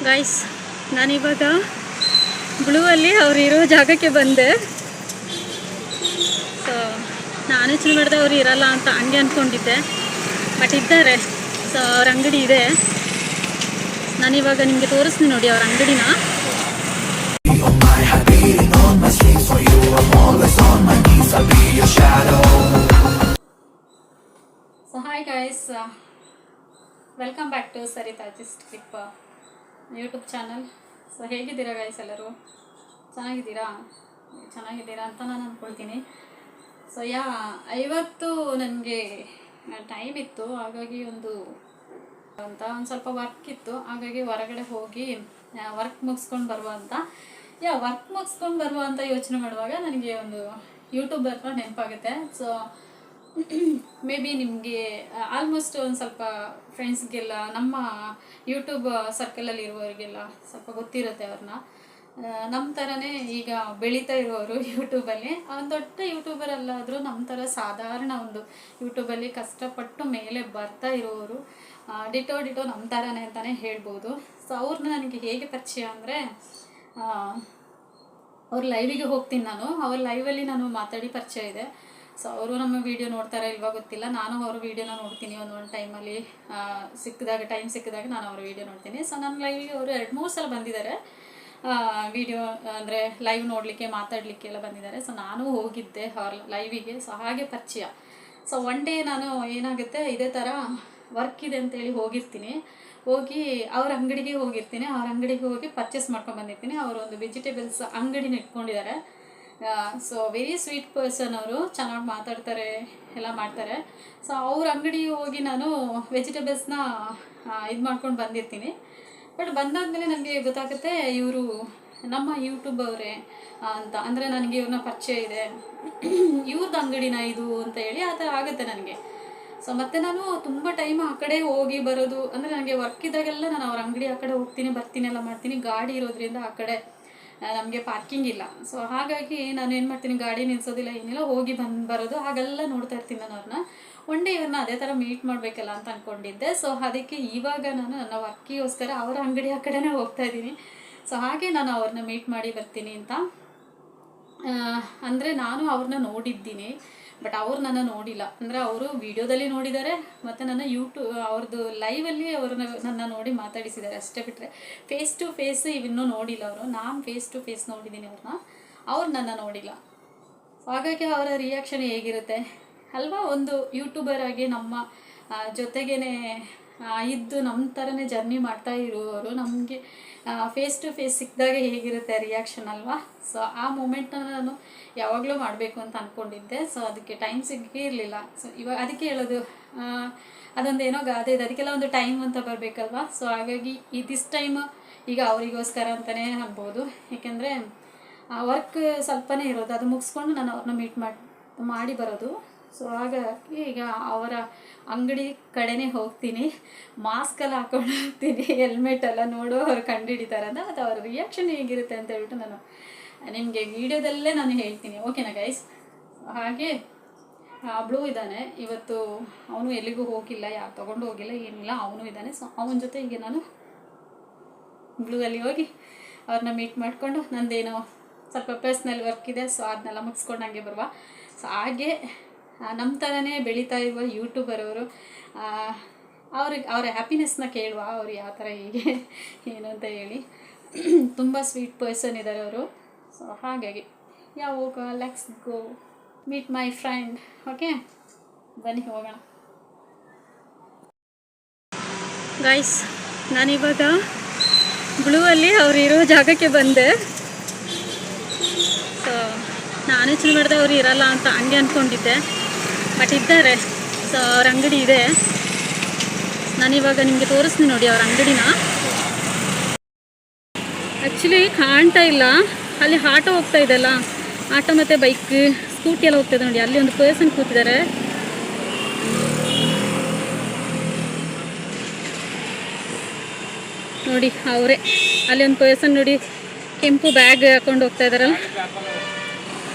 Guys, ನಾನಿವಾಗ blue ಅಲ್ಲಿ ಅವ್ರು ಇರೋ ಜಾಗಕ್ಕೆ ಬಂದೆ. ಸೊ ನಾನು ಯೋಚನೆ ಮಾಡಿದೆ ಅವ್ರು ಇರಲ್ಲ ಅಂತ ಹಂಗೆ ಅಂದ್ಕೊಂಡಿದ್ದೆ, ಬಟ್ ಇದ್ದಾರೆ. ಸೊ ಅವ್ರ ಅಂಗಡಿ ಇದೆ. ನಾನಿವಾಗ ನಿಮಗೆ ತೋರಿಸ್ತೀನಿ ನೋಡಿ ಅವ್ರ ಅಂಗಡಿನ. So hi guys, welcome back to Sarita gist clip YouTube channel. So ಹೇಗಿದ್ದೀರಾ ಗೈಸ್? ಎಲ್ಲರೂ ಚೆನ್ನಾಗಿದ್ದೀರಾ ಅಂತ ನಾನು ಅಂದ್ಕೊಳ್ತೀನಿ. ಸೊ ಇವತ್ತು ನನಗೆ ಟೈಮ್ ಇತ್ತು, ಹಾಗಾಗಿ ಒಂದು ಸ್ವಲ್ಪ ವರ್ಕ್ ಇತ್ತು, ಹಾಗಾಗಿ ಹೊರಗಡೆ ಹೋಗಿ ವರ್ಕ್ ಮುಗಿಸ್ಕೊಂಡು ಬರುವ ಅಂತ ಯೋಚನೆ ಮಾಡುವಾಗ ನನಗೆ ಒಂದು ಯೂಟ್ಯೂಬರ್ನ ನೆನಪಾಗುತ್ತೆ. ಸೊ ಮೇ ಬಿ ನಿಮಗೆ ಆಲ್ಮೋಸ್ಟ್ ಒಂದು ಸ್ವಲ್ಪ ಫ್ರೆಂಡ್ಸ್ಗೆಲ್ಲ, ನಮ್ಮ ಯೂಟ್ಯೂಬ್ ಸರ್ಕಲಲ್ಲಿ ಇರುವವರಿಗೆಲ್ಲ ಸ್ವಲ್ಪ ಗೊತ್ತಿರುತ್ತೆ ಅವ್ರನ್ನ. ನಮ್ಮ ಥರನೇ ಈಗ ಬೆಳೀತಾ ಇರುವವರು ಯೂಟ್ಯೂಬಲ್ಲಿ. ಒಂದು ದೊಡ್ಡ ಯೂಟ್ಯೂಬರ್ ಅಲ್ಲಾದರೂ ನಮ್ಮ ಥರ ಸಾಧಾರಣ ಒಂದು ಯೂಟ್ಯೂಬಲ್ಲಿ ಕಷ್ಟಪಟ್ಟು ಮೇಲೆ ಬರ್ತಾ ಇರೋರು ಡಿಟೋ ನಮ್ಮ ಥರನೇ ಅಂತಲೇ ಹೇಳ್ಬೋದು. ಸೊ ಅವ್ರನ್ನ ನನಗೆ ಹೇಗೆ ಪರಿಚಯ ಅಂದರೆ, ಅವ್ರ ಲೈವಿಗೆ ಹೋಗ್ತೀನಿ ನಾನು. ಅವ್ರ ಲೈವಲ್ಲಿ ನಾನು ಮಾತಾಡಿ ಪರಿಚಯ ಇದೆ. ಸೊ ಅವರು ನಮ್ಮ ವೀಡಿಯೋ ನೋಡ್ತಾರೋ ಇಲ್ವಾ ಗೊತ್ತಿಲ್ಲ, ನಾನು ಅವ್ರ ವೀಡಿಯೋನ ನೋಡ್ತೀನಿ. ಒಂದು ಟೈಮಲ್ಲಿ ಟೈಮ್ ಸಿಕ್ಕಿದಾಗ ನಾನು ಅವ್ರ ವೀಡಿಯೋ ನೋಡ್ತೀನಿ. ಸೊ ನನ್ನ ಲೈವಿಗೆ ಅವರು 2-3 ಸಲ ಬಂದಿದ್ದಾರೆ, ವೀಡಿಯೋ ಅಂದರೆ ಲೈವ್ ನೋಡಲಿಕ್ಕೆ, ಮಾತಾಡಲಿಕ್ಕೆ ಎಲ್ಲ ಬಂದಿದ್ದಾರೆ. ಸೊ ನಾನು ಹೋಗಿದ್ದೆ ಅವ್ರ ಲೈವಿಗೆ. ಸೊ ಹಾಗೆ ಪರಿಚಯ. ಸೊ ಒನ್ ಡೇ ನಾನು ಏನಾಗುತ್ತೆ, ಇದೇ ಥರ ವರ್ಕ್ ಇದೆ ಅಂತೇಳಿ ಹೋಗಿ ಅವ್ರ ಅಂಗಡಿಗೆ ಹೋಗಿ ಪರ್ಚೇಸ್ ಮಾಡ್ಕೊಂಡು ಬಂದಿರ್ತೀನಿ. ಅವರು ಒಂದು ವೆಜಿಟೇಬಲ್ಸ್ ಅಂಗಡಿನ ಇಟ್ಕೊಂಡಿದ್ದಾರೆ. ಸೊ ವೆರಿ ಸ್ವೀಟ್ ಪರ್ಸನ್ ಅವರು, ಚೆನ್ನಾಗಿ ಮಾತಾಡ್ತಾರೆ, ಎಲ್ಲ ಮಾಡ್ತಾರೆ. ಸೊ ಅವ್ರ ಅಂಗಡಿಗೆ ಹೋಗಿ ನಾನು ವೆಜಿಟೇಬಲ್ಸ್ನ ಇದು ಮಾಡ್ಕೊಂಡು ಬಂದಿರ್ತೀನಿ. ಬಟ್ ಬಂದಾದಮೇಲೆ ನನಗೆ ಗೊತ್ತಾಗುತ್ತೆ ಇವರು ನಮ್ಮ ಯೂಟ್ಯೂಬ್ ಅವರೇ ಅಂತ. ಅಂದರೆ ನನಗೆ ಇವ್ರನ್ನ ಪರಿಚಯ ಇದೆ, ಇವ್ರದ್ದು ಅಂಗಡಿನ ಇದು ಅಂತ ಹೇಳಿ ಆ ಥರ ಆಗುತ್ತೆ ನನಗೆ. ಸೊ ಮತ್ತು ನಾನು ತುಂಬ ಟೈಮ್ ಆ ಕಡೆ ಹೋಗಿ ಬರೋದು, ಅಂದರೆ ನನಗೆ ವರ್ಕ್ ಇದ್ದಾಗೆಲ್ಲ ನಾನು ಅವ್ರ ಅಂಗಡಿ ಆ ಕಡೆ ಹೋಗ್ತೀನಿ ಬರ್ತೀನಿ ಎಲ್ಲ ಮಾಡ್ತೀನಿ. ಗಾಡಿ ಇರೋದ್ರಿಂದ ಆ ಕಡೆ ನಮಗೆ ಪಾರ್ಕಿಂಗ್ ಇಲ್ಲ. ಸೊ ಹಾಗಾಗಿ ನಾನು ಏನು ಮಾಡ್ತೀನಿ, ಗಾಡಿ ನಿಲ್ಲಿಸೋದಿಲ್ಲ, ಏನಿಲ್ಲ, ಹೋಗಿ ಬರೋದು, ಹಾಗೆಲ್ಲ ನೋಡ್ತಾ ಇರ್ತೀನಿ ನಾನು ಅವ್ರನ್ನ. ಒನ್ ಡೇ ಇವ್ರನ್ನ ಅದೇ ಥರ ಮೀಟ್ ಮಾಡಬೇಕಲ್ಲ ಅಂತ ಅಂದ್ಕೊಂಡಿದ್ದೆ. ಸೊ ಅದಕ್ಕೆ ಇವಾಗ ನಾನು ನನ್ನ ವರ್ಕಿಗೋಸ್ಕರ ಅವರ ಅಂಗಡಿ ಆ ಕಡೆನೇ ಹೋಗ್ತಾ ಇದ್ದೀನಿ. ಸೊ ಹಾಗೆ ನಾನು ಅವ್ರನ್ನ ಮೀಟ್ ಮಾಡಿ ಬರ್ತೀನಿ ಅಂತ. ಅಂದರೆ ನಾನು ಅವ್ರನ್ನ ನೋಡಿದ್ದೀನಿ, ಬಟ್ ಅವ್ರು ನನ್ನ ನೋಡಿಲ್ಲ. ಅಂದರೆ ಅವರು ವಿಡಿಯೋದಲ್ಲಿ ನೋಡಿದ್ದಾರೆ, ಮತ್ತು ನನ್ನ ಅವ್ರದ್ದು ಲೈವಲ್ಲಿ ನನ್ನ ನೋಡಿ ಮಾತಾಡಿಸಿದ್ದಾರೆ ಅಷ್ಟೇ. ಬಿಟ್ಟರೆ ಫೇಸ್ ಟು ಫೇಸ್ ಇನ್ನೂ ನೋಡಿಲ್ಲ ಅವರು. ನಾನು ಫೇಸ್ ಟು ಫೇಸ್ ನೋಡಿದ್ದೀನಿ ಅವ್ರು ನನ್ನ ನೋಡಿಲ್ಲ. ಹಾಗಾಗಿ ಅವರ ರಿಯಾಕ್ಷನ್ ಹೇಗಿರುತ್ತೆ ಅಲ್ವಾ? ಒಂದು ಯೂಟ್ಯೂಬರ್ ಆಗಿ ನಮ್ಮ ಜೊತೆಗೇ ಇದ್ದು ನಮ್ಮ ಥರನೇ ಜರ್ನಿ ಮಾಡ್ತಾ ಇರುವವರು ನಮಗೆ ಫೇಸ್ ಟು ಫೇಸ್ ಸಿಕ್ಕಿದಾಗ ಹೇಗಿರುತ್ತೆ ರಿಯಾಕ್ಷನ್ ಅಲ್ವಾ? ಸೊ ಆ ಮೂಮೆಂಟ್ನ ನಾನು ಯಾವಾಗಲೂ ಮಾಡಬೇಕು ಅಂತ ಅಂದ್ಕೊಂಡಿದ್ದೆ. ಸೊ ಅದಕ್ಕೆ ಟೈಮ್ ಸಿಕ್ಕಿರಲಿಲ್ಲ. ಸೊ ಇವಾಗ ಅದಕ್ಕೆ ಹೇಳೋದು, ಅದೊಂದೇನೋ ಗಾದೆ ಇದೆ, ಅದಕ್ಕೆಲ್ಲ ಒಂದು ಟೈಮ್ ಅಂತ ಬರಬೇಕಲ್ವ. ಸೊ ಹಾಗಾಗಿ ದಿಸ್ ಟೈಮ್ ಈಗ ಅವರಿಗೋಸ್ಕರ ಅಂತಲೇ ಅನ್ಬೋದು. ಏಕೆಂದರೆ ವರ್ಕ್ ಸ್ವಲ್ಪನೇ ಇರೋದು, ಅದು ಮುಗಿಸ್ಕೊಂಡು ನಾನು ಅವ್ರನ್ನ ಮೀಟ್ ಮಾಡಿ ಬರೋದು. ಸೊ ಹಾಗಾಗಿ ಈಗ ಅವರ ಅಂಗಡಿ ಕಡೆನೇ ಹೋಗ್ತೀನಿ, ಮಾಸ್ಕೆಲ್ಲ ಹಾಕೊಂಡು ಹೋಗ್ತೀನಿ, ಹೆಲ್ಮೆಟೆಲ್ಲ ನೋಡು ಅವ್ರು ಕಂಡುಹಿಡಿತಾರೆ ಅಂತ. ಮತ್ತು ಅವ್ರ ರಿಯಾಕ್ಷನ್ ಹೇಗಿರುತ್ತೆ ಅಂತ ಹೇಳ್ಬಿಟ್ಟು ನಾನು ನಿಮಗೆ ವೀಡಿಯೋದಲ್ಲೇ ನಾನು ಹೇಳ್ತೀನಿ, ಓಕೆನಾ ಗೈಸ್? ಹಾಗೆ ಬ್ಲೂ ಇದ್ದಾನೆ ಇವತ್ತು, ಅವನು ಎಲ್ಲಿಗೂ ಹೋಗಿಲ್ಲ, ಯಾರು ತೊಗೊಂಡು ಹೋಗಿಲ್ಲ, ಏನಿಲ್ಲ, ಅವನು ಇದ್ದಾನೆ. ಸೊ ಅವನ ಜೊತೆ ಈಗ ನಾನು ಬ್ಲೂ ಅಲ್ಲಿ ಹೋಗಿ ಅವ್ರನ್ನ ಮೀಟ್ ಮಾಡಿಕೊಂಡು ನಂದೇನೋ ಸ್ವಲ್ಪ ಪರ್ಸ್ನಲ್ ವರ್ಕ್ ಇದೆ, ಸೊ ಅದನ್ನೆಲ್ಲ ಮುಗಿಸ್ಕೊಂಡು ಹಂಗೆ ಬರುವ. ಸೊ ಹಾಗೆ ನಮ್ಮ ಥರನೇ ಬೆಳೀತಾ ಇರುವ ಯೂಟ್ಯೂಬರ್ ಅವರು, ಅವರ ಹ್ಯಾಪಿನೆಸ್ನ ಕೇಳುವ, ಅವರು ಯಾವ ಥರ ಹೀಗೆ ಏನು ಅಂತ ಹೇಳಿ. ತುಂಬ ಸ್ವೀಟ್ ಪರ್ಸನ್ ಇದ್ದಾರೆ ಅವರು. ಸೊ ಹಾಗಾಗಿ ಯಾವಾಗ let's go meet my friend. Okay, ಬನ್ನಿ ಹೋಗೋಣ ಗೈಸ್. ನಾನಿವಾಗ ಬ್ಲೂ ಅಲ್ಲಿ ಅವ್ರು ಇರೋ ಜಾಗಕ್ಕೆ ಬಂದೆ. ಸೊ ನಾನು ಯೋಚನೆ ಮಾಡಿದೆ ಅವ್ರು ಇರಲ್ಲ ಅಂತ ಹಂಗೆ ಅಂದ್ಕೊಂಡಿದ್ದೆ, ಬಟ್ ಇದ್ದಾರೆ. ಸೊ ಅವ್ರ ಅಂಗಡಿ ಇದೆ. ನಾನಿವಾಗ ನಿಮಗೆ ತೋರಿಸ್ತೀನಿ ನೋಡಿ ಅವ್ರ ಅಂಗಡಿನ. ಆ್ಯಕ್ಚುಲಿ ಕಾಣ್ತಾ ಇಲ್ಲ, ಅಲ್ಲಿ ಆಟೋ ಹೋಗ್ತಾ ಇದೆಲ್ಲ, ಆಟೋ ಮತ್ತು ಬೈಕ್, ಸ್ಕೂಟಿ ಎಲ್ಲ ಹೋಗ್ತಾಯಿದೆ ನೋಡಿ. ಅಲ್ಲಿ ಒಂದು ಪರ್ಸನ್ ಕೂತಿದ್ದಾರೆ ನೋಡಿ, ಅವರೇ. ಅಲ್ಲಿ ಒಂದು ಪರ್ಸನ್ ನೋಡಿ, ಕೆಂಪು ಬ್ಯಾಗ್ ಹಾಕೊಂಡು ಹೋಗ್ತಾ ಇದ್ದಾರಲ್ಲ,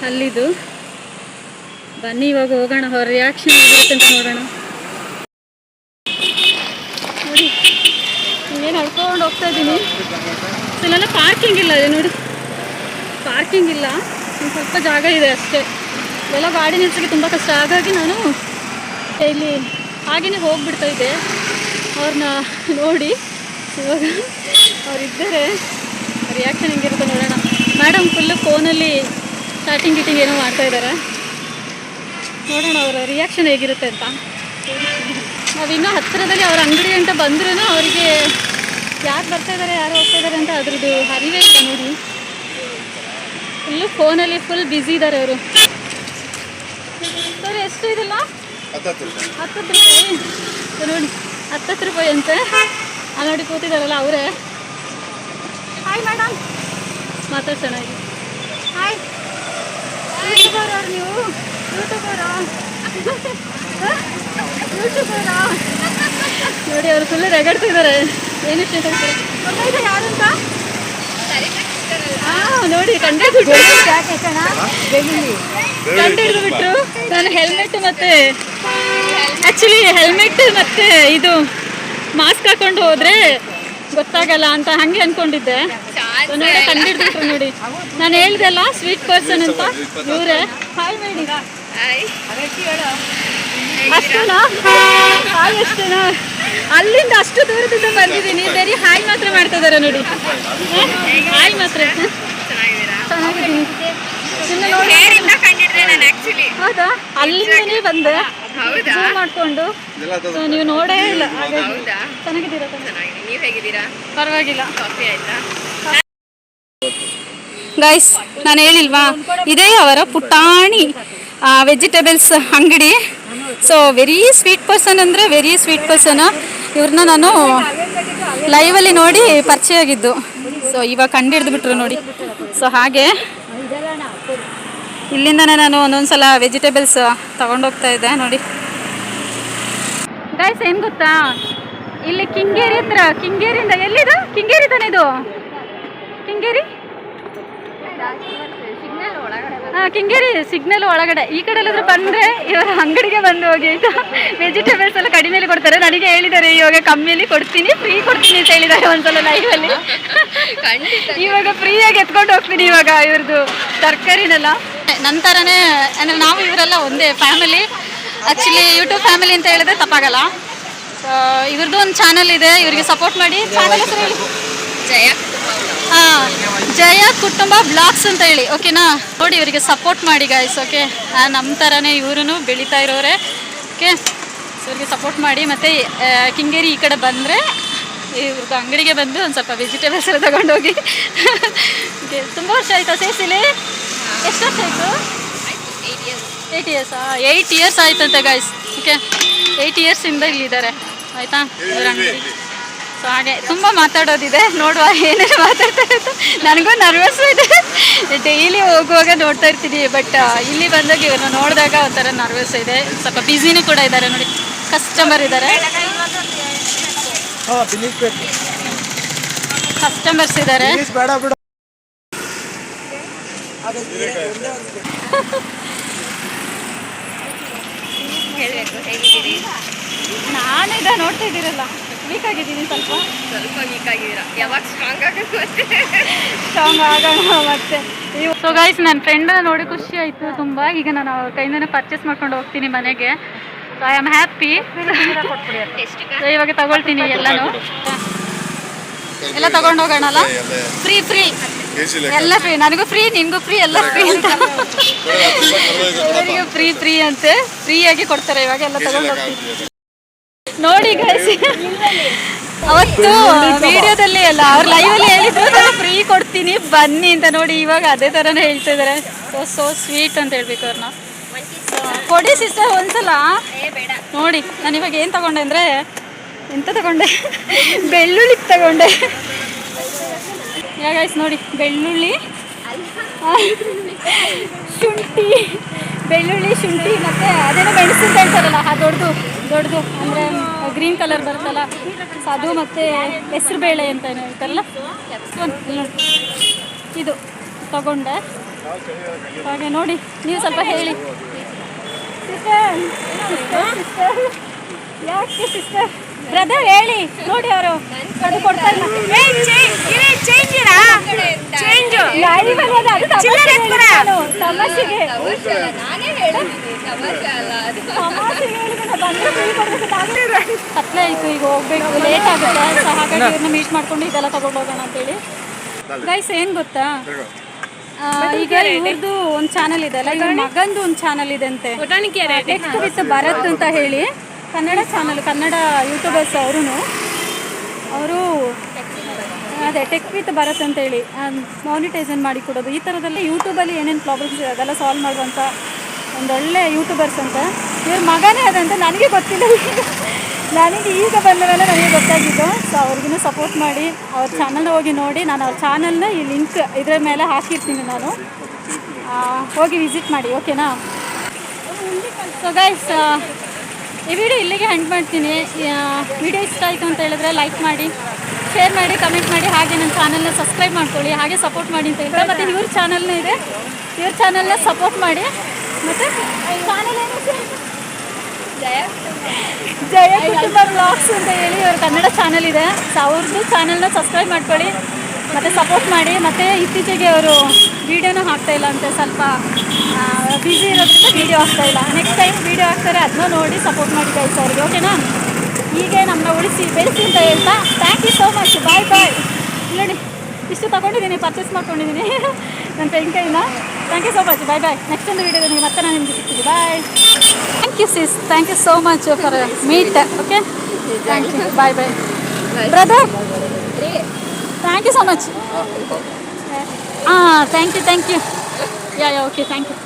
ಅಲ್ಲಿದು. ಬನ್ನಿ ಇವಾಗ ಹೋಗೋಣ, ಅವ್ರ ರಿಯಾಕ್ಷನ್ ಹೇಗಿರುತ್ತೆ ಅಂತ ನೋಡೋಣ. ನೋಡಿ ಏನು ನಡ್ಕೊಂಡು ಹೋಗ್ತಾ ಇದ್ದೀನಿ. ಇಲ್ಲೆಲ್ಲ ಪಾರ್ಕಿಂಗ್ ಇಲ್ಲ ನೋಡಿ, ಪಾರ್ಕಿಂಗ್ ಇಲ್ಲ, ಒಂದು ಸ್ವಲ್ಪ ಜಾಗ ಇದೆ ಅಷ್ಟೇ. ಎಲ್ಲ ಗಾಡಿ ನಿಲ್ಸೋಕ್ಕೆ ತುಂಬ ಕಷ್ಟ. ಹಾಗಾಗಿ ನಾನು ಇಲ್ಲಿ ಹಾಗೆಯೇ ಹೋಗ್ಬಿಡ್ತಾ ಇದ್ದೆ. ಅವ್ರನ್ನ ನೋಡಿ ಇವಾಗ ಅವರಿದ್ದರೆ ರಿಯಾಕ್ಷನ್ ಹೆಂಗಿರುತ್ತೆ ನೋಡೋಣ. ಮೇಡಮ್ ಫುಲ್ಲು ಫೋನಲ್ಲಿ ಚಾಟಿಂಗ್ ಗೀಟಿಂಗ್ ಏನೋ ಮಾಡ್ತಾಯಿದ್ದಾರೆ, ನೋಡೋಣ ಅವರ ರಿಯಾಕ್ಷನ್ ಹೇಗಿರುತ್ತೆ ಅಂತ. ನಾವಿನ್ನೂ ಹತ್ತಿರದಲ್ಲಿ ಅವ್ರ ಅಂಗಡಿ ಅಂತ ಬಂದ್ರೂ ಅವರಿಗೆ ಯಾರು ಬರ್ತಾಯಿದ್ದಾರೆ ಯಾರು ಹೋಗ್ತಾಯಿದ್ದಾರೆ ಅಂತ ಅದ್ರದ್ದು ಅರಿವೇ ಇಲ್ಲ ನೋಡಿ. ಫುಲ್ಲು ಫೋನಲ್ಲಿ ಫುಲ್ ಬ್ಯುಸಿ ಇದ್ದಾರೆ ಅವರು. ಸರಿ ಎಷ್ಟು ಇದೆಲ್ಲ? 10 ರೂಪಾಯಿ ನೋಡಿ, 10 ರೂಪಾಯಿ ಅಂತೆ. ನೋಡಿ ಕೂತಿದ್ದಾರಲ್ಲ ಅವರೇ. ಹಾಯ್ ಮೇಡಮ್, ಮಾತಾಡ್ಸೋಣ ಈಗ. ಹಾಯ್, ಯೂಟ್ಯೂಬರ್ ಅವ್ರು ನೀವು? ಯೂಟ್ಯೂಬರಾ ನೋಡಿ, ಅವರು ಫುಲ್ ರೆಗಡ್ತಿದ್ದಾರೆ. ಏನು ವಿಷಯ ಹೇಳ್ತಾರೆ ಗೊತ್ತಾಯ್ತಾ ಯಾರು ಅಂತ? ಹಾಂ ನೋಡಿ, ಕಂಡು ಬಿಟ್ರು. ನಾನು ಹೆಲ್ಮೆಟ್ ಮತ್ತೆ ಆ್ಯಕ್ಚುಲಿ ಹೆಲ್ಮೆಟ್ ಮತ್ತು ಇದು ಮಾಸ್ಕ್ ಹಾಕೊಂಡು ಹೋದರೆ ಗೊತ್ತಾಗಲ್ಲ ಅಂತ ಹಾಗೆ ಅಂದ್ಕೊಂಡಿದ್ದೆ. ನೋಡಿ ಕಂಡಿಡ್ಬಿಟ್ರು ನೋಡಿ. ನಾನು ಹೇಳ್ದೆ ಅಲ್ಲ ಸ್ವೀಟ್ ಪರ್ಸನ್ ಅಂತ, ಇವರೇ. ಹಾಯ್ ಮೇಡಿ. ಅಷ್ಟೇನಾ? ಹಾಯ್ ಅಷ್ಟೇನಾ? ಅಲ್ಲಿಂದ ಅಷ್ಟು ದೂರದಿಂದ ಬಂದಿದ್ದೀನಿ, ಬರೀ ಹಾಯ್ ಮಾತ್ರ ಮಾಡ್ತಾ ಇದ್ದಾರೆ ನೋಡಿ. ಹಾಯ್ ಮಾತ್ರ. ಚೆನ್ನಾಗಿದ್ದೀನಿ. ಹೌದಾ? ಅಲ್ಲಿಂದನೇ ಬಂದೆ ಜೂಮ್ ಮಾಡಿಕೊಂಡು. ನೀವು ನೋಡೇ ಇಲ್ಲ. ಚೆನ್ನಾಗಿದ್ದೀರಾ? ಪರವಾಗಿಲ್ಲ. ಗೈಸ್, ನಾನು ಹೇಳಿಲ್ವಾ, ಇದೇ ಅವರ ಪುಟಾಣಿ ವೆಜಿಟೇಬಲ್ಸ್ ಅಂಗಡಿ. ಸೊ ವೆರಿ ಸ್ವೀಟ್ ಪರ್ಸನ್ ಅಂದರೆ ವೆರಿ ಸ್ವೀಟ್ ಪರ್ಸನ್. ಇವ್ರನ್ನ ನಾನು ಲೈವಲ್ಲಿ ನೋಡಿ ಪರಿಚಯ ಆಗಿದ್ದು. ಸೊ ಇವಾಗ ಕಂಡಿಡ್ದು ನೋಡಿ. ಸೊ ಹಾಗೆ ಇಲ್ಲಿಂದನೇ ನಾನು ಒಂದೊಂದು ಸಲ ವೆಜಿಟೇಬಲ್ಸ್ ತೊಗೊಂಡೋಗ್ತಾ ಇದ್ದೆ ನೋಡಿ. ಗೈಸ್ ಏನು ಗೊತ್ತಾ, ಇಲ್ಲಿ ಕಿಂಗೇರಿ ಹತ್ರ, ಕಿಂಗೇರಿಯಿಂದ ಎಲ್ಲಿದು? ಕಿಂಗೇರಿ ತಾನೇ ಇದು? ಕಿಂಗೇರಿ ಕಿಂಗೇರಿ ಸಿಗ್ನಲ್ ಒಳಗಡೆ. ಈ ಕಡೆ ಎಲ್ಲಾದ್ರೂ ಬಂದರೆ ಇವರ ಅಂಗಡಿಗೆ ಬಂದು ಹೋಗಿ ಆಯಿತಾ. ವೆಜಿಟೇಬಲ್ಸ್ ಎಲ್ಲ ಕಡಿಮೆಲಿ ಕೊಡ್ತಾರೆ. ನನಗೆ ಹೇಳಿದ್ದಾರೆ ಇವಾಗ ಕಮ್ಮಿಯಲ್ಲಿ ಕೊಡ್ತೀನಿ, ಫ್ರೀ ಕೊಡ್ತೀನಿ ಅಂತ ಹೇಳಿದ್ದಾರೆ ಒಂದ್ಸಲ ಲೈವಲ್ಲಿ. ಇವಾಗ ಫ್ರೀಯಾಗಿ ಎತ್ಕೊಂಡು ಹೋಗ್ತೀನಿ ಇವಾಗ ಇವ್ರದ್ದು ತರಕಾರಿನೆಲ್ಲ. ನಂತರನೇ ಅಂದರೆ ನಾವು ಇವರೆಲ್ಲ ಒಂದೇ ಫ್ಯಾಮಿಲಿ. ಆ್ಯಕ್ಚುಲಿ ಯೂಟ್ಯೂಬ್ ಫ್ಯಾಮಿಲಿ ಅಂತ ಹೇಳಿದ್ರೆ ತಪ್ಪಾಗಲ್ಲ. ಇವ್ರದ್ದು ಒಂದು ಚಾನಲ್ ಇದೆ, ಇವರಿಗೆ ಸಪೋರ್ಟ್ ಮಾಡಿ. ಚಾನಲ್ ಹೆಸರು ಹೇಳಿ. ಜಯ ಕುಟುಂಬ ಬ್ಲಾಗ್ಸ್ ಅಂತ ಹೇಳಿ, ಓಕೆನಾ? ನೋಡಿ ಇವರಿಗೆ ಸಪೋರ್ಟ್ ಮಾಡಿ ಗಾಯ್ಸ್, ಓಕೆ? ನಮ್ಮ ಥರನೇ ಇವರು ಬೆಳೀತಾ ಇರೋರೆ, ಓಕೆ? ಸೊ ಇವರಿಗೆ ಸಪೋರ್ಟ್ ಮಾಡಿ. ಮತ್ತು ಕಿಂಗೇರಿ ಈ ಕಡೆ ಬಂದರೆ ಇವ್ರದ್ದು ಅಂಗಡಿಗೆ ಬಂದು ಒಂದು ಸ್ವಲ್ಪ ವೆಜಿಟೇಬಲ್ಸ್ ಎಲ್ಲ ತಗೊಂಡೋಗಿ. ಓಕೆ, ತುಂಬ ವರ್ಷ ಆಯಿತಾ ಸೇಸಿಲಿ? ಎಷ್ಟು ವರ್ಷ ಆಯಿತು? 8 ಇಯರ್ಸಾ? 8 ಇಯರ್ಸ್ ಆಯ್ತಂತೆ ಗಾಯ್ಸ್, ಓಕೆ? 8 ಇಯರ್ಸಿಂದ ಇಲ್ಲಿದ್ದಾರೆ, ಆಯಿತಾ ಇವ್ರ ಅಂಗಡಿ. ಸೊ ಹಾಗೆ ತುಂಬ ಮಾತಾಡೋದಿದೆ, ನೋಡುವ ಏನೇನು ಮಾತಾಡ್ತಾ ಇರುತ್ತೆ. ನನಗೂ ನರ್ವಸ್ಸು ಇದೆ, ಡೈಲಿ ಹೋಗುವಾಗ ನೋಡ್ತಾ ಇರ್ತೀನಿ. ಬಟ್ ಇಲ್ಲಿ ಬಂದಾಗ ಇವ್ರನ್ನ ನೋಡಿದಾಗ ಒಂಥರ ನರ್ವಸ್ ಇದೆ. ಸ್ವಲ್ಪ ಬ್ಯುಸಿನೂ ಕೂಡ ಇದ್ದಾರೆ ನೋಡಿ, ಕಸ್ಟಮರ್ ಇದ್ದಾರೆ, ಕಸ್ಟಮರ್ಸ್ ಇದ್ದಾರೆ. ನಾನಿದ ನೋಡ್ತಾ ಇದ್ದೀರಲ್ಲ, ವೀಕ್ ಆಗಿದ್ದೀನಿ, ಸ್ವಲ್ಪ ವೀಕ್ ಆಗಿದ್ದೀರಾ. ಯಾವಾಗ ಸ್ಟ್ರಾಂಗ್ ಆಗೋಣ ಮತ್ತೆ. ಸೊ ಗೈಸ್, ನನ್ನ ಫ್ರೆಂಡನ್ನ ನೋಡಿ ಖುಷಿ ಆಯಿತು ತುಂಬ. ಈಗ ನಾನು ಅವ್ರ ಕೈಯಿಂದನೇ ಪರ್ಚೇಸ್ ಮಾಡ್ಕೊಂಡು ಹೋಗ್ತೀನಿ ಮನೆಗೆ. So I am happy. ಇವಾಗ ತಗೊಳ್ತೀನಿ ಎಲ್ಲನೂ, ಎಲ್ಲ ತಗೊಂಡು ಹೋಗೋಣಲ್ಲ. ಫ್ರೀ ಎಲ್ಲ ಫ್ರೀ, ನನಗೂ ಫ್ರೀ, ನಿಮಗೂ ಫ್ರೀ, ಎಲ್ಲ ಫ್ರೀ ಅಂತ. ಎಲ್ಲರಿಗೂ ಫ್ರೀ ಅಂತೆ, ಫ್ರೀಯಾಗಿ ಕೊಡ್ತಾರೆ ಇವಾಗ. ಎಲ್ಲ ತಗೊಂಡು ಹೋಗ್ತೀನಿ ನೋಡಿ ಗೈಸ್. ಅವತ್ತು ವಿಡಿಯೋದಲ್ಲಿ ಅಲ್ಲ, ಅವ್ರು ಲೈವಲ್ಲಿ ಹೇಳಿದ್ರು ನಾನು ಫ್ರೀ ಕೊಡ್ತೀನಿ ಬನ್ನಿ ಅಂತ. ನೋಡಿ ಇವಾಗ ಅದೇ ಥರನೇ ಹೇಳ್ತಾ ಇದ್ದಾರೆ. ಸೋ ಸ್ವೀಟ್ ಅಂತ ಹೇಳ್ಬೇಕು ಅವ್ರನ್ನ. ಕೊಡಿ ಸಿಸ್ಟರ್ ಒಂದ್ಸಲ. ನೋಡಿ ನಾನು ಇವಾಗ ಏನು ತಗೊಂಡೆ ಅಂದರೆ, ಎಂತ ತಗೊಂಡೆ, ಬೆಳ್ಳುಳ್ಳಿ ತಗೊಂಡೆ. ಗೈಸ್ ನೋಡಿ, ಬೆಳ್ಳುಳ್ಳಿ, ಶುಂಠಿ, ಬೆಳ್ಳುಳ್ಳಿ, ಶುಂಠಿ, ಮತ್ತು ಅದೇನೋ ಮೆಣಸು ಅಂತ ಹೇಳ್ತಾರಲ್ಲ, ಆ ದೊಡ್ಡದು ಅಂದರೆ ಗ್ರೀನ್ ಕಲರ್ ಬರುತ್ತಲ್ಲ, ಅದು, ಮತ್ತು ಹೆಸರು ಬೇಳೆ ಅಂತ ಏನೋ ಹೇಳ್ತಾರಲ್ಲ, ಇದು ತಗೊಂಡೆ. ಹಾಗೆ ನೋಡಿ, ನೀವು ಸ್ವಲ್ಪ ಹೇಳಿ ಸಿಸ್ಟರ್. ಯಾಕೆ ಸಿಸ್ಟರ್ ಬ್ರದರ್ ಹೇಳಿ ನೋಡಿ ಅವರು ಅದು ಕೊಡ್ತಾ ಇಲ್ಲ ತಮಾಷೆಗೆ ಕತ್ಲೆ ಆಯ್ತು, ಈಗ ಹೋಗ್ಬೇಕು, ಲೇಟ್ ಆಗುತ್ತೆ. ಸೊ ಹಾಗಾಗಿ ಇವ್ರನ್ನ ಮೀಟ್ ಮಾಡ್ಕೊಂಡು ಇದೆಲ್ಲ ತಗೊಂಡು ಹೋಗೋಣ ಅಂತೇಳಿ. ಗೈಸ್ ಏನು ಗೊತ್ತಾ, ಈಗ ಇವ್ರದ್ದು ಒಂದು ಚಾನಲ್ ಇದೆ ಅಲ್ಲ, ಇವ್ರ ಮಗಂದು ಒಂದು ಚಾನಲ್ ಇದೆ ಅಂತೆ, ಟೆಕ್ಸ್ಟ್ ವಿತ್ ಭರತ್ ಅಂತ ಹೇಳಿ, ಕನ್ನಡ ಚಾನಲ್, ಕನ್ನಡ ಯೂಟ್ಯೂಬರ್ಸ್ ಅವರು ಅದೇ ಟೆಕ್ ವಿತ್ ಭರತ್ ಅಂತೇಳಿ ಮಾನಿಟೈಸನ್ ಮಾಡಿ ಕೊಡೋದು, ಈ ಥರದಲ್ಲಿ ಯೂಟ್ಯೂಬಲ್ಲಿ ಏನೇನು ಪ್ರಾಬ್ಲಮ್ಸ್ ಇದೆ ಅದೆಲ್ಲ ಸಾಲ್ವ್ ಮಾಡುವಂಥ ಒಂದೊಳ್ಳೆ ಯೂಟ್ಯೂಬರ್ಸ್ ಅಂತ. ಇವ್ರ ಮಗನೇ ಅದಂತ ನನಗೆ ಗೊತ್ತಿಲ್ಲ, ನನಗೆ ಈಗ ಬಂದ ಮೇಲೆ ನನಗೆ ಗೊತ್ತಾಗಿದ್ದು. ಸೊ ಅವ್ರಿಗೂ ಸಪೋರ್ಟ್ ಮಾಡಿ ಅವ್ರ ಚಾನಲ್ನ ಹೋಗಿ ನೋಡಿ. ನಾನು ಅವ್ರ ಚಾನಲ್ನ ಈ ಲಿಂಕ್ ಇದರ ಮೇಲೆ ಹಾಕಿರ್ತೀನಿ, ನಾನು ಹೋಗಿ ವಿಸಿಟ್ ಮಾಡಿ, ಓಕೆನಾ? ಸೊ ಗೈಸ್, ಈ ವಿಡಿಯೋ ಇಲ್ಲಿಗೆ ಎಂಡ್ ಮಾಡ್ತೀನಿ. ವಿಡಿಯೋ ಇಷ್ಟ ಆಯಿತು ಅಂತ ಹೇಳಿದ್ರೆ ಲೈಕ್ ಮಾಡಿ, ಶೇರ್ ಮಾಡಿ, ಕಮೆಂಟ್ ಮಾಡಿ, ಹಾಗೆ ನನ್ನ ಚಾನಲ್ನ ಸಬ್ಸ್ಕ್ರೈಬ್ ಮಾಡ್ಕೊಳ್ಳಿ, ಹಾಗೆ ಸಪೋರ್ಟ್ ಮಾಡಿ ಅಂತ ಹೇಳ್ತಾರೆ. ಮತ್ತು ಇವ್ರ ಚಾನಲ್ನ ಇದೆ, ಇವ್ರ ಚಾನಲ್ನ ಸಪೋರ್ಟ್ ಮಾಡಿ. ಮತ್ತು ಚಾನಲ್ ಏನು, ಜಯ ಕುಟುಂಬ ಬ್ಲಾಗ್ಸ್ ಅಂತ ಹೇಳಿ ಇವ್ರ ಕನ್ನಡ ಚಾನಲ್ ಇದೆ. ಸೊ ಅವ್ರದ್ದು ಚಾನಲ್ನ ಸಬ್ಸ್ಕ್ರೈಬ್ ಮಾಡ್ಕೊಳ್ಳಿ ಮತ್ತು ಸಪೋರ್ಟ್ ಮಾಡಿ. ಮತ್ತು ಇತ್ತೀಚೆಗೆ ಅವರು ವೀಡಿಯೋನೂ ಹಾಕ್ತಾಯಿಲ್ಲ ಅಂತೆ, ಸ್ವಲ್ಪ ಬ್ಯುಸಿ ಇರೋದ್ರಿಂದ ವೀಡಿಯೋ ಹಾಕ್ತಾಯಿಲ್ಲ. ನೆಕ್ಸ್ಟ್ ಟೈಮ್ ವೀಡಿಯೋ ಹಾಕ್ತಾರೆ, ಅದನ್ನ ನೋಡಿ ಸಪೋರ್ಟ್ ಮಾಡಿ ಗೈಸ್ ಅವ್ರಿಗೆ, ಓಕೆನಾ? ಹೀಗೆ ನಮ್ಮನ್ನ ಉಳಿಸಿ ಬೆಳೆಸಿ ಅಂತ ಹೇಳ್ತಾ thank you so much. Bye bye. ನೋಡಿ ಇಷ್ಟು ತೊಗೊಂಡಿದ್ದೀನಿ, ಪರ್ಚೇಸ್ ಮಾಡ್ಕೊಂಡಿದ್ದೀನಿ ನನ್ನ ಫ್ರೆಂಡ್ ಕೈಯಿಂದ. Thank you so much. Bye bye. Next ಒಂದು ವೀಡಿಯೋದಲ್ಲಿ ಮತ್ತೆ ನಾನು ನಿಮಗೆ ಸಿಗ್ತೀನಿ. Bye. Thank you sis, thank you so much for meet. Okay, thank you. Bye bye brother. Thank you so much. Thank you. Yeah okay, thank you.